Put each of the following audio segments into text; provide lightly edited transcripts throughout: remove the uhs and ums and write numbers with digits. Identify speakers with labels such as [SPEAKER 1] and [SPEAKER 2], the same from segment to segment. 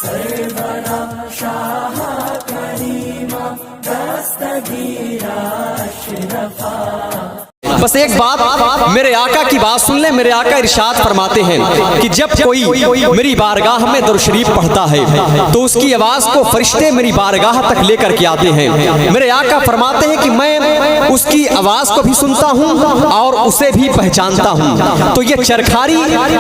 [SPEAKER 1] सरवरा शाह करीमा दस्तगीरा अशरफा।
[SPEAKER 2] बस एक बात मेरे आका की बात सुन ले। मेरे आका इरशाद फरमाते हैं कि जब कोई मेरी बारगाह में दुरूद शरीफ पढ़ता है तो उसकी आवाज़ को फरिश्ते मेरी बारगाह तक लेकर के आते हैं। मेरे आका फरमाते हैं कि मैं उसकी आवाज़ को भी सुनता हूँ और उसे भी पहचानता हूँ। तो ये चरखारी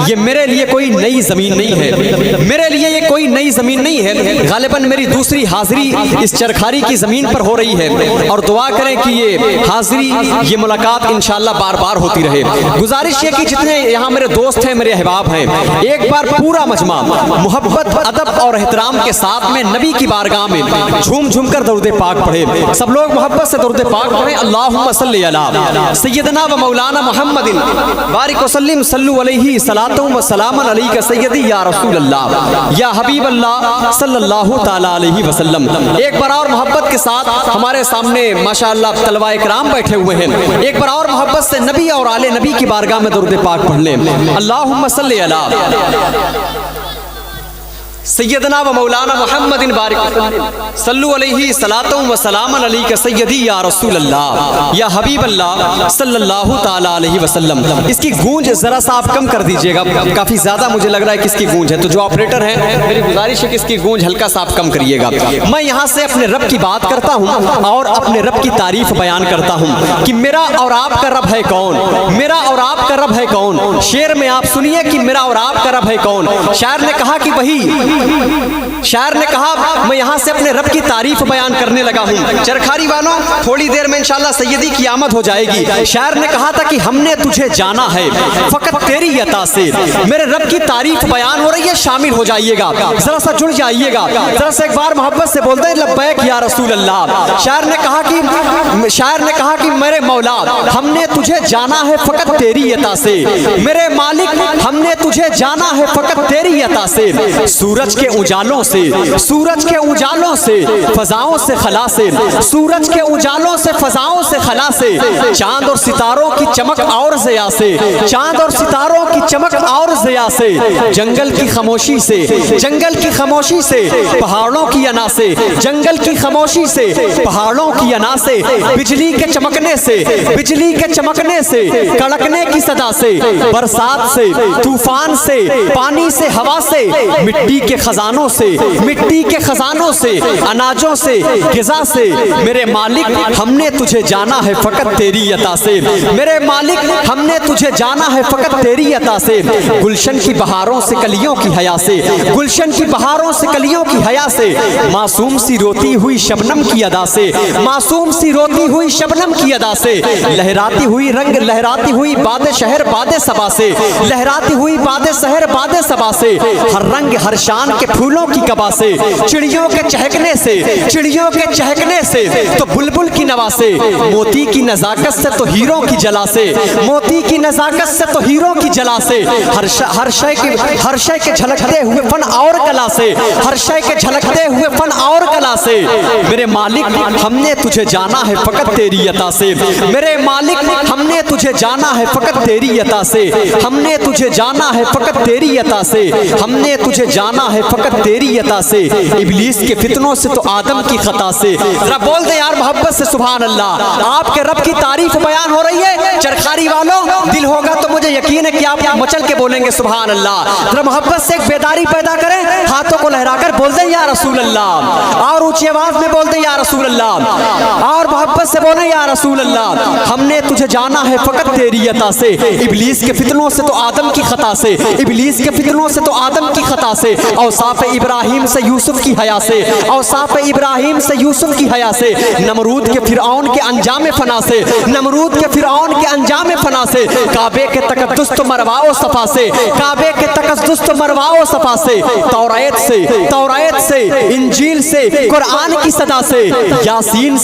[SPEAKER 2] ये मेरे लिए कोई नई ज़मीन नहीं है, मेरे लिए ये कोई नई ज़मीन नहीं है। गालिबन मेरी दूसरी हाज़िरी इस चरखारी की ज़मीन पर हो रही है और दुआ करें कि ये हाज़िरी ये मुलाकात इंशाअल्लाह बार बार होती रहे। गुजारिश ये कि जितने यहाँ मेरे दोस्त हैं, मेरे अहबाब हैं, एक बार पूरा मजमा मोहब्बत अदब और एहतराम के साथ में नबी की बारगाह में झूम झूम कर दरूद पाक पढ़े। सब लोग मोहब्बत से दरूद पाक पढ़े। अल्लाहुम्मा सल्ली अला सय्यदना व मौलाना मुहम्मदिन बारिक वसल्लिम सल्लु अलैहि सलातु व सलामन अलैका सय्यदी या रसूल अल्लाह या हबीब अल्लाह सल्लल्लाहु तआला अलैहि वसल्लम। एक बार और मोहब्बत के साथ हमारे सामने माशाअल्लाह तलवाए किराम बैठे हुए हैं। एक बार और मोहब्बत से नबी और आले नबी की बारगाह में दरूद पाक पढ़ लें। अल्लाहुम्मा सल्ली अला सैयदना व मौलाना मुहम्मदिन बारिक सल्लु अलैहि सलातु व सलामन अलैका सय्यदी या रसूल अल्लाह या हबीब अल्लाह सल्लल्लाहु तआला अलैहि वसल्लम। इसकी गूंज जरा सा आप कम कर दीजिएगा, काफी ज्यादा मुझे लग रहा है कि इसकी गूंज है। तो जो ऑपरेटर हैं मेरी गुजारिश है कि इसकी गूंज हल्का सा आप कम करिएगा। मैं यहाँ से अपने रब की बात करता हूँ और अपने रब की तारीफ बयान करता हूँ कि मेरा और आपका रब है कौन, मेरा और आपका रब है कौन। शेर में आप सुनिए कि मेरा और आपका रब है कौन। शायर ने कहा कि वही शायर ने कहा मैं यहाँ से अपने रब की तारीफ बयान करने लगा हूँ। चरखारी वालों थोड़ी देर में इंशाअल्लाह सैयदी की आमद हो जाएगी। शायर ने कहा था कि हमने तुझे जाना है फकत तेरी अता से। मेरे रब की तारीफ बयान हो रही है, शामिल हो जाइएगा, जरा सा जुड़ जाइएगा। जरा सा एक बार मोहब्बत से बोलते हैं लब्बैक या रसूल अल्लाह। शायर ने कहा कि मेरे मौला हमने तुझे जाना है फकत तेरी अता से। मेरे मालिक हमने तुझे जाना है फकत तेरी अता से। सूरज के उजालों से, सूरज के उजालों से फजाओं से खला से, सूरज के उजालों से फजाओं से खला से, चांद और सितारों की चमक और ज़िया से, चांद और सितारों की चमक और ज़िया से, जंगल की खामोशी से, जंगल की खामोशी से पहाड़ों की अना से, जंगल की खामोशी से पहाड़ों की अना से, बिजली के चमकने से, बिजली के चमकने से, कड़कने की सदा से, बरसात से, तूफान से, पानी से, हवा से, मिट्टी के खजानों से, मिट्टी के खजानों से, अनाजों से, ग़िज़ा से। मेरे मालिक हमने तुझे जाना है फकत तेरी अता से। मेरे मालिक हमने तुझे जाना है फकत तेरी अता से। गुलशन की बहारों से कलियों की हया से, गुलशन की बहारों से कलियों की हया से, मासूम सी रोती हुई शबनम की अदा से, मासूम सी रोती हुई शबनम की अदा से, लहराती हुई रंग लहराती हुई बादे शहर बादे सबा से, लहराती हुई बादे शहर बादे सबा से, हर रंग हर शान के फूलों की कबा से, चिड़ियों के चहकने से, चिड़ियों के चहकने से तो बुलबुल की नवा से, मोती की नजाकत से तो हीरों की जला से, मोती की नजाकत से तो हीरों की जला से, हर शय के झलकते हुए फन और कला से, हर शय के झलकते हुए फन और कला से। मेरे मालिक हमने तुझे जाना है फकत तेरी अता से। मेरे मालिक हमने तुझे जाना है फकत तेरी अता से। हमने तुझे जाना है फकत तेरी अता से। हमने तुझे जाना है फकत तेरी अता से। इब्लीस के फितनों से तो आदम की खता से। जरा बोल दे यार मोहब्बत से सुभान अल्लाह। आपके रब की तारीफ बयान हो रही है। चरखारी वालों दिल होगा तो मुझे यकीन है कि आप मचल के बोलेंगे सुभान अल्लाह। जरा मोहब्बत से एक बेदारी पैदा करें, हाथों को लहराकर बोल दे या रसूल अल्लाह, और ऊंची आवाज में बोल दे या रसूल अल्लाह, और मोहब्बत से बोले या रसूल अल्लाह। हमने तुझे जाना है फकत तेरी अता से। इब्लीस के फितनों से तो आदम की खता से, इब्लीस के फितनों से तो आदम की खता से, औसाफ इब्राहिम से यूसुफ की हया से, औसाफ इब्राहिम से यूसुफ की हया से, नमरूद के फिरऔन के अंजाम फना से, नमरूद के फिरऔन के अंजाम फना से, काबे के तकद्दुस तो मरवाओ सफा से, काबे के तकद्दुस तो मरवाओ सफा से, तौरात से, इंजील से, कुरान की सदा से, यासीन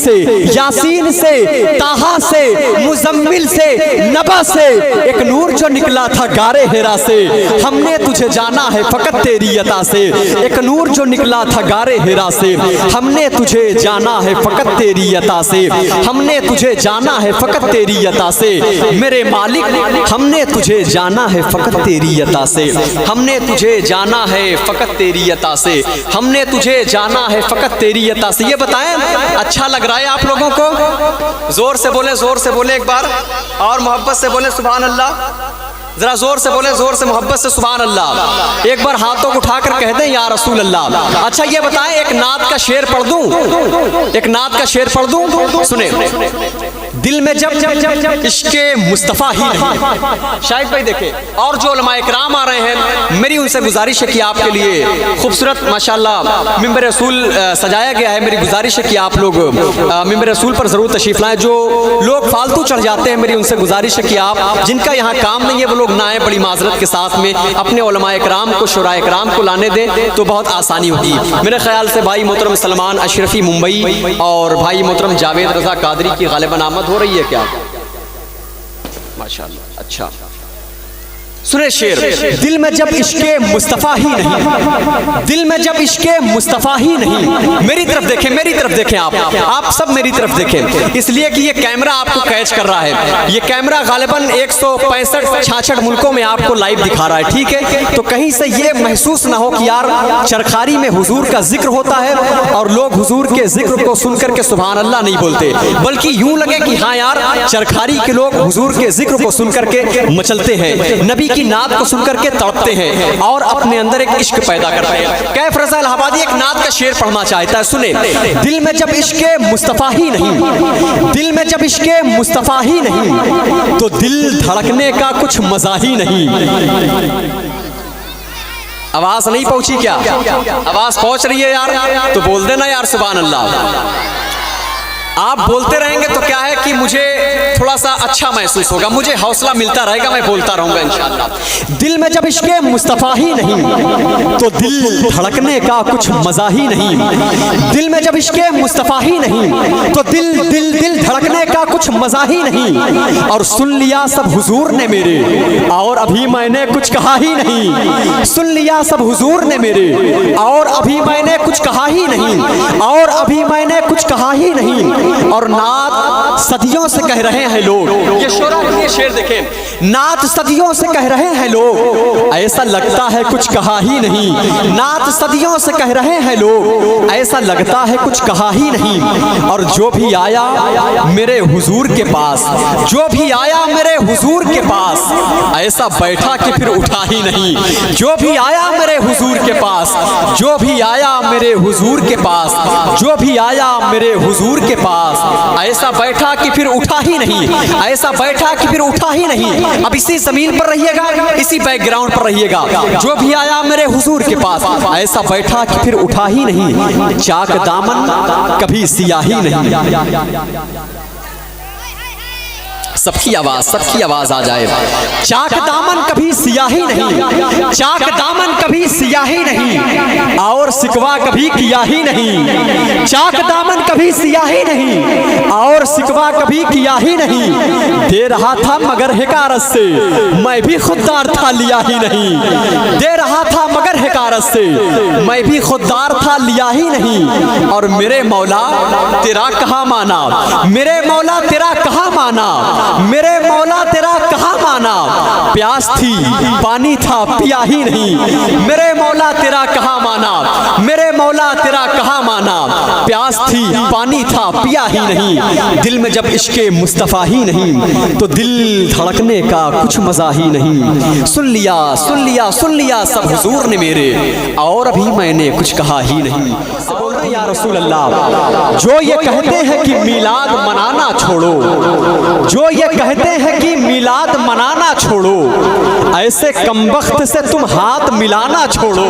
[SPEAKER 2] से, ताहा से, मुजम्मिल से, नबा से, एक नूर जो निकला था गारे हेरा से। हमने तुझे जाना है फकत तेरी अता से, एक नूर जो निकला था गारे हिरा से। हमने तुझे जाना है फ़कत तेरी अता से, हमने तुझे जाना है फ़कत तेरी अता से मेरे मालिक, हमने तुझे जाना है फ़कत तेरी अता से, हमने तुझे जाना है फ़कत तेरी अता से, हमने तुझे जाना है फ़कत तेरी अता से। ये बताएं अच्छा लग रहा है आप लोगों को? जोर से बोले, जोर से बोले एक बार, और मोहब्बत से बोले सुभान अल्लाह। जरा जोर से बोले, जोर से मोहब्बत से सुभान अल्लाह। एक बार हाथों को उठाकर कह दें या रसूल अल्लाह। अच्छा ये बताएं एक नात का शेर पढ़ दूं, एक नात का शेर पढ़ दूं, सुने। दिल में जब इश्के मुस्तफ़ा ही नहीं, शायद भाई देखे, और जो उलमाए इकराम आ रहे हैं, मेरी उनसे गुजारिश है कि आपके लिए खूबसूरत माशाल्लाह मिंबर रसूल सजाया गया है। मेरी गुजारिश है कि आप लोग मिंबर रसूल पर ज़रूर तशरीफ़ लाएं। जो लोग फालतू चढ़ जाते हैं, मेरी उनसे गुजारिश है कि आप, जिनका यहाँ काम नहीं है, वो लोग ना आए, बड़ी माजरत के साथ में अपने उलमाए इकराम को, शुराए इकराम को लाने दें तो बहुत आसानी होगी। मेरे ख्याल से भाई मोहतरम सलमान अशरफी मुंबई और भाई मोहतरम जावेद रज़ा कादरी की गालिबन आमद हो रही है क्या? माशाअल्लाह। अच्छा सुने शेर। दिल में जब इश्के मुस्तफ़ा ही नहीं, दिल में जब इश्के मुस्तफ़ा ही नहीं, मेरी तरफ देखें, मेरी तरफ देखें, आप सब मेरी तरफ देखें, इसलिए कि ये कैमरा आपको कैच कर रहा है। ये कैमरा गालिबन 165-66 मुल्कों में आपको लाइव दिखा रहा है, ठीक है? तो कहीं से ये महसूस ना हो कि यार चरखारी में हुजूर का जिक्र होता है और लोग हुजूर के जिक्र को सुनकर के सुभान अल्लाह नहीं बोलते, बल्कि यूं लगे कि हाँ यार चरखारी के लोग हुजूर के जिक्र को सुनकर के मचलते हैं, नबी की नात को सुनकर के तड़पते हैं और अपने अंदर एक इश्क पैदा करते हैं। कैफ रज़ा इलाहाबादी एक नात का शेर पढ़ना चाहता है, सुने। दिल में जब इश्के मुस्तफ़ा ही नहीं, दिल में जब इश्के मुस्तफ़ा ही नहीं, तो दिल धड़कने का कुछ मजा ही नहीं। आवाज नहीं पहुंची क्या? आवाज पहुंच रही है यार, तो बोल देना यार सुभान अल्लाह। आप बोलते रहेंगे तो क्या है कि मुझे थोड़ा सा अच्छा महसूस होगा, मुझे हौसला मिलता रहेगा, मैं बोलता रहूंगा इंशाअल्लाह। दिल में जब इश्के मुस्तफ़ा ही नहीं, तो दिल धड़कने का कुछ मजा ही नहीं। दिल में जब इश्के मुस्तफ़ा ही नहीं, तो दिल दिल दिल धड़कने का कुछ मजा ही नहीं। और सुन लिया सब हुजूर ने मेरे, और अभी मैंने कुछ कहा ही नहीं। सुन लिया सब हुजूर ने मेरे, और अभी मैंने कुछ कहा ही नहीं, और अभी मैंने कुछ कहा ही नहीं। और नात सदियों से कह रहे हैं लोग, ये शोरा ये शेर देखें, नात सदियों से कह रहे हैं लोग, ऐसा लगता है कुछ कहा ही नहीं। नात सदियों से कह रहे हैं लोग, ऐसा लगता है कुछ कहा ही नहीं। और जो भी आया मेरे हुजूर के पास, जो भी आया मेरे हुजूर के पास, ऐसा बैठा कि फिर उठा ही नहीं। जो भी आया मेरे हुजूर के पास, जो भी आया मेरे हुजूर के पास, जो भी आया मेरे हुजूर के पास, ऐसा बैठा कि फिर उठा ही नहीं, ऐसा बैठा कि फिर उठा ही नहीं। अब इसी जमीन पर रहिएगा, इसी बैकग्राउंड पर रहिएगा। जो भी आया मेरे हुजूर के पास, ऐसा बैठा कि फिर उठा ही नहीं। चाक दामन कभी सियाही नहीं। सबकी आवाज आ जाए। चाक दामन कभी सियाही नहीं, चाक दामन कभी सियाही नहीं, और सिकवा कभी किया ही नहीं। चाक दामन कभी सियाही नहीं, और सिकवा कभी किया ही नहीं। दे रहा था मगर हिकारत से, मैं भी खुददार था लिया ही नहीं। दे रहा था मगर हिकारत से, मैं भी खुददार था लिया ही नहीं। और मेरे मौला तेरा कहाँ माना, मेरे मौला तेरा कहाँ माना, मेरे मौला तेरा कहाँ माना। प्यास थी पानी था पिया ही नहीं। मेरे मौला तेरा कहाँ माना, मेरे मौला तेरा कहाँ माना। प्यास थी पानी था पिया ही नहीं। दिल में जब इश्के मुस्तफ़ा ही नहीं, तो दिल धड़कने का कुछ मजा ही नहीं। सुन लिया सुन लिया सुन लिया सब हुजूर ने मेरे, और अभी मैंने कुछ कहा ही नहीं। बोल रहे या रसूल अल्लाह, जो ये कहते हैं कि मिलाद मनाना छोड़ो, जो ये कहते हैं कि मिलाद मनाना छोड़ो, ऐसे कमबख्त से तुम हाथ मिलाना छोड़ो।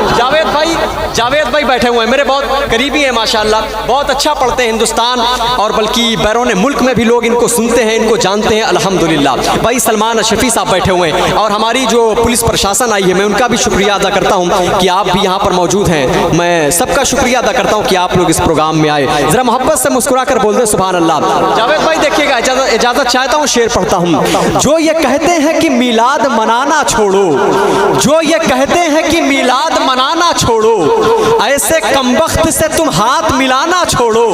[SPEAKER 2] जावेद भाई जावेद भाई बैठे हुए हैं, मेरे बहुत करीबी हैं माशाल्लाह, बहुत अच्छा पढ़ते हैं हिंदुस्तान और बल्कि बैरून मुल्क में भी लोग इनको सुनते हैं, इनको जानते हैं अल्हम्दुलिल्लाह। भाई सलमान अशरफी साहब बैठे हुए हैं और हमारी जो पुलिस प्रशासन आई है, मैं उनका भी शुक्रिया अदा करता हूँ कि आप भी यहाँ पर मौजूद हैं। मैं सबका शुक्रिया अदा करता हूँ कि आप लोग इस प्रोग्राम में आए। ज़रा मोहब्बत से मुस्कुरा कर बोल दे सुभान अल्लाह। जावेद भाई देखिएगा, इजाज़त चाहता हूँ, शेर पढ़ता हूँ। जो ये कहते हैं कि मीलाद मनाना छोड़ो, जो ये कहते हैं कि मीलाद मनाना छोड़ो, ऐसे कमबख्त से तुम हाथ मिलाना छोड़ो।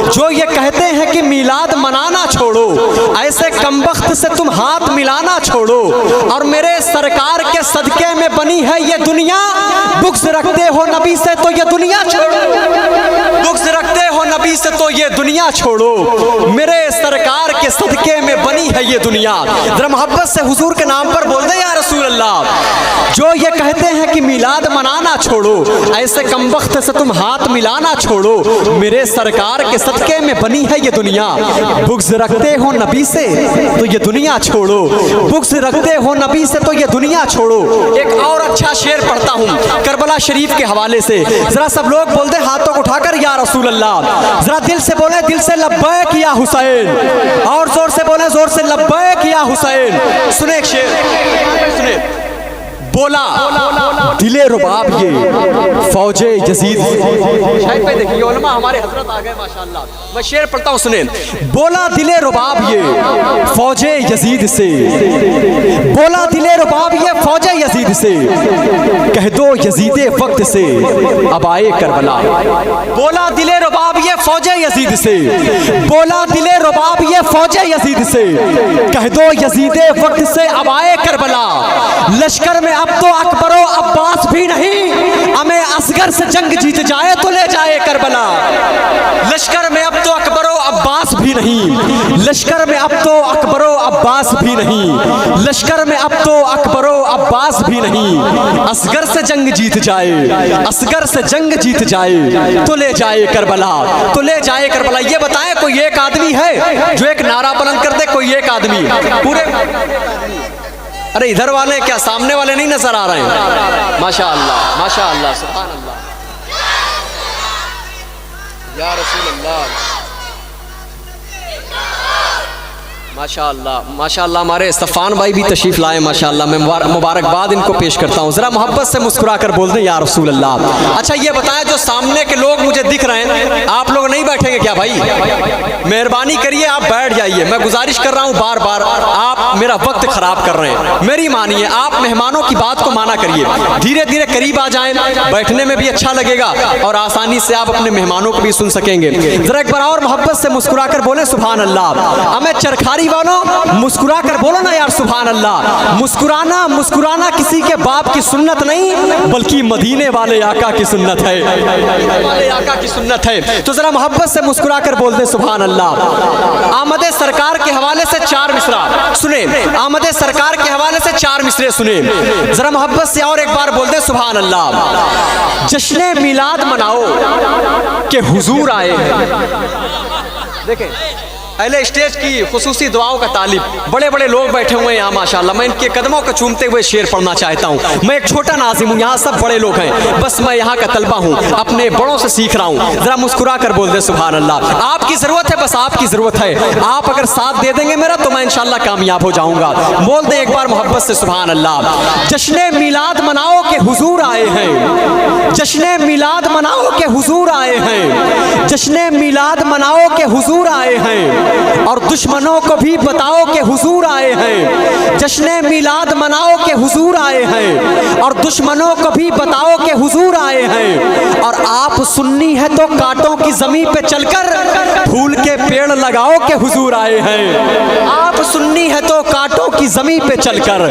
[SPEAKER 2] जो ये कहते हैं कि मीलाद मनाना छोड़ो, ऐसे कमबख्त से तुम हाथ मिलाना छोड़ो। और मेरे सरकार के सदके में बनी है ये दुनिया, बुग़्ज़ रखते हो नबी से तो ये दुनिया छोड़ो, बुग़्ज़ रखते हो नबी से तो ये दुनिया छोड़ो। मेरे सरकार के सदके में बनी है ये दुनिया। जरा मोहब्बत से हुजूर के नाम पर बोल दे या रसूल अल्लाह। जो ये कहते हैं कि मिलाद मनाना छोड़ो, ऐसे कमबख्त से तुम हाथ मिलाना छोड़ो। मेरे सरकार के सदके में बनी है ये दुनिया, बुग़्ज़ रखते हो नबी से तो ये दुनिया छोड़ो, बुग़्ज़ रखते हो नबी से तो ये दुनिया छोड़ो। एक और अच्छा शेर पढ़ता हूँ करबला शरीफ के हवाले से। जरा सब लोग बोल दे हाथों को उठाकर या रसूल अल्लाह। जरा दिल से बोले, दिल से लब्बैक या हुसैन, और जोर से बोले, जोर से लब्बैक या हुसैन। सुने एक शेर, सुने। बोला दिले रुबाब ये फौजे यजीद, शायद पे देखिए उलमा हमारे हजरत आ गए माशाल्लाह। मैं शेर पढ़ता हूँ, सुने। बोला दिले रुबाब ये फौजे यजीद से, बोला दिले रुबाब ये फौजे यजीद से, कह दो यजीदे वक्त से अब आए करबला। बोला दिले रुबाब ये फौजे यजीद से, बोला दिले रुबाब ये फौजे यजीद से, कह दो यजीदे वक्त से अब आए करबला। लश्कर में अब तो अकबरो अब्बास भी नहीं, हमें असगर से जंग जीत जाए तो ले जाए करबला। लश्कर में अब तो अकबरो अब्बास भी नहीं, लश्कर में अब तो अकबरो अब्बास भी नहीं, लश्कर में अब तो अकबरो अब्बास भी नहीं। असगर से जंग जीत जाए, असगर से जंग जीत जाए तो ले जाए करबला, तो ले जाए करबला। ये बताएं कोई एक आदमी है जो एक नारा बुलंद कर दे? कोई एक आदमी पूरे? अरे इधर वाले क्या सामने वाले नहीं नजर आ रहे हैं? माशाअल्लाह माशाअल्लाह सुभान अल्लाह या रसूल अल्लाह, माशाअल्लाह माशाअल्लाह। हमारे सफ़ान भाई भी तशरीफ़ लाए माशाअल्लाह, मैं मुबारकबाद इनको पेश करता हूँ। ज़रा मोहब्बत से मुस्कुरा कर बोल दें या रसूल अल्लाह। अच्छा ये बताएं, जो सामने के लोग मुझे दिख रहे हैं, आप लोग नहीं बैठेंगे क्या भाई? मेहरबानी करिए आप बैठ जाइए, मैं गुजारिश कर रहा हूँ बार बार, आप मेरा वक्त ख़राब कर रहे हैं, मेरी मानिए। आप मेहमानों की बात को माना करिए, धीरे धीरे करीब आ जाएँ, बैठने में भी अच्छा लगेगा और आसानी से आप अपने मेहमानों को भी सुन सकेंगे। ज़रा एक बार और मोहब्बत से मुस्कुरा कर बोले सुभान अल्लाह। हमें चरखारी वालों मुस्कुरा कर बोलो ना यार सुभान अल्लाह। मुस्कुराना मुस्कुराना किसी के बाप की सुन्नत नहीं, बल्कि मदीने वाले आका की सुन्नत है, वाले आका की सुन्नत है। तो जरा मोहब्बत से मुस्कुरा कर बोल दे सुभान अल्लाह। आमदे सरकार के हवाले से 4 मिसरा सुने, आमदे सरकार के हवाले से 4 मिसरे सुने। जरा मोहब्बत से और एक बार बोल दे सुभान अल्लाह। जश्न मिलाद मनाओ के हुजूर आए। देखें पहले स्टेज की खुसूसी दुआओं का तालिब, बड़े बड़े लोग बैठे हुए हैं यहाँ माशाल्लाह। मैं इनके कदमों को चूमते हुए शेर पढ़ना चाहता हूँ। मैं एक छोटा नाज़िम हूँ, यहाँ सब बड़े लोग हैं, बस मैं यहाँ का तलबा हूँ, अपने बड़ों से सीख रहा हूँ। जरा मुस्कुरा कर बोल दे सुभान अल्लाह। आपकी ज़रूरत है, बस आपकी ज़रूरत है। आप अगर साथ दे देंगे मेरा तो मैं इंशाल्लाह कामयाब हो जाऊँगा। बोल दे एक बार मोहब्बत से सुभान अल्लाह। जश्न मिलाद मनाओ के हुजूर आए हैं, जश्न मिलाद मनाओ के हुजूर आए हैं, जश्न मिलाद मनाओ के हुजूर आए हैं, और दुश्मनों को भी बताओ कि हुजूर आए हैं। जश्न मिलाद मनाओ के हुजूर आए हैं, और दुश्मनों को भी बताओ कि हुजूर आए हैं। और आप सुन्नी है तो कांटों की जमीन पे चलकर फूल के पेड़ लगाओ कि हुजूर आए हैं। आप सुन्नी है तो कांटों की जमीन पे चलकर,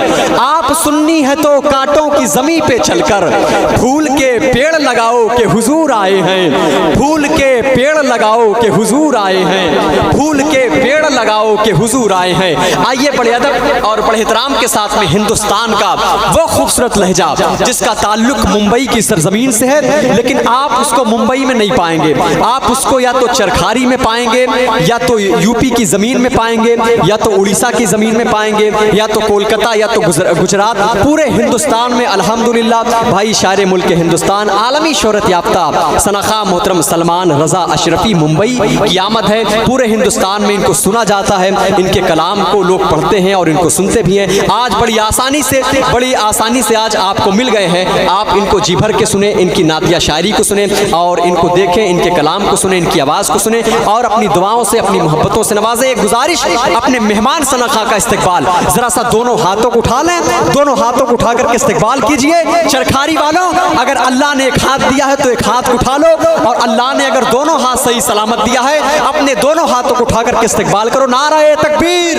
[SPEAKER 2] आप सुन्नी है तो कांटों की जमीन पे चलकर फूल के पेड़ लगाओ कि हुजूर आए हैं, फूल के पेड़ लगाओ कि हुजूर आए हैं, फूल के पेड़ लगाओ कि हुजूर आए हैं। आइए बड़े अदब और बड़े एहतराम के साथ में हिंदुस्तान का वो खूबसूरत लहजा जिसका ताल्लुक मुंबई की सरजमीन से है, लेकिन आप उसको मुंबई में नहीं पाएंगे, आप उसको या तो चरखारी में पाएंगे, या तो यूपी की ज़मीन में पाएंगे, या तो उड़ीसा की ज़मीन में पाएंगे, या तो कोलकाता, या तो गुजरात। पूरे हिंदुस्तान में अल्हम्दुलिल्लाह भाई शायर मुल्क हिंदुस्तान आलमी शोहरत याफ्ता सनखा मोहतरम सलमान रज़ा अशरफी मुंबई की आमद है। पूरे हिंदुस्तान में इनको सुना जाता है, इनके कलाम को लोग पढ़ते हैं और इनको सुनते भी हैं। आज बड़ी आसानी से आज आपको मिल गए हैं। आप इनको जी भर के सुने, इनकी नातिया शायरी को सुने और इनको देखें, इनके कलाम को सुने, इनकी आवाज़ को सुने और अपनी दुआओं से, अपनी मोहब्बतों से नवाजें। एक गुजारिश, अपने मेहमान सनखा का इस्तकबाल जरा सा दोनों हाथों को उठा लें, दोनों हाथों को उठा करके इस्तकबाल कीजिए। चरखारी वालों, अगर अल्लाह ने एक हाथ दिया है तो एक हाथ उठा लो, और अल्लाह ने अगर दोनों हाथ सही सलामत दिया है, अपने दोनों हाथों को उठा करके इस्तकबाल करो। नाराए तकबीर,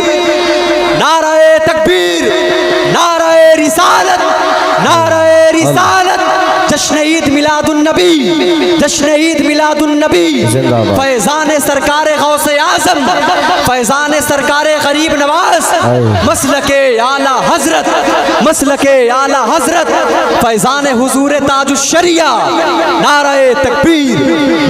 [SPEAKER 2] नाराए तकबीर, नाराए रिसालत, नाराए रिसालत। जश्न ईद मिलादुन नबी, जश्न ईद मिलादुन नबी। फैज़ान सरकारे गौसे आज़म, फैज़ान सरकारे गरीब नवाज, मसलके आला हजरत, मसलके आला हजरत, फैज़ान हुजूर ताजुश शरिया। नाराए तकबीर,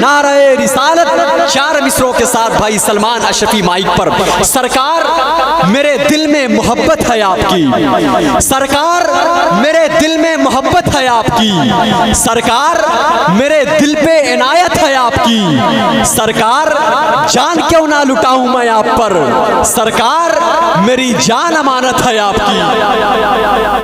[SPEAKER 2] नाराए रिसालत। चार मिसरों के साथ भाई सलमान अशरफी माइक पर। सरकार मेरे दिल में मोहब्बत है आपकी, सरकार मेरे दिल में मोहब्बत है आपकी, सरकार मेरे दिल पे इनायत है आपकी, सरकार जान क्यों ना लुटाऊं मैं आप पर, सरकार मेरी जान अमानत है आपकी।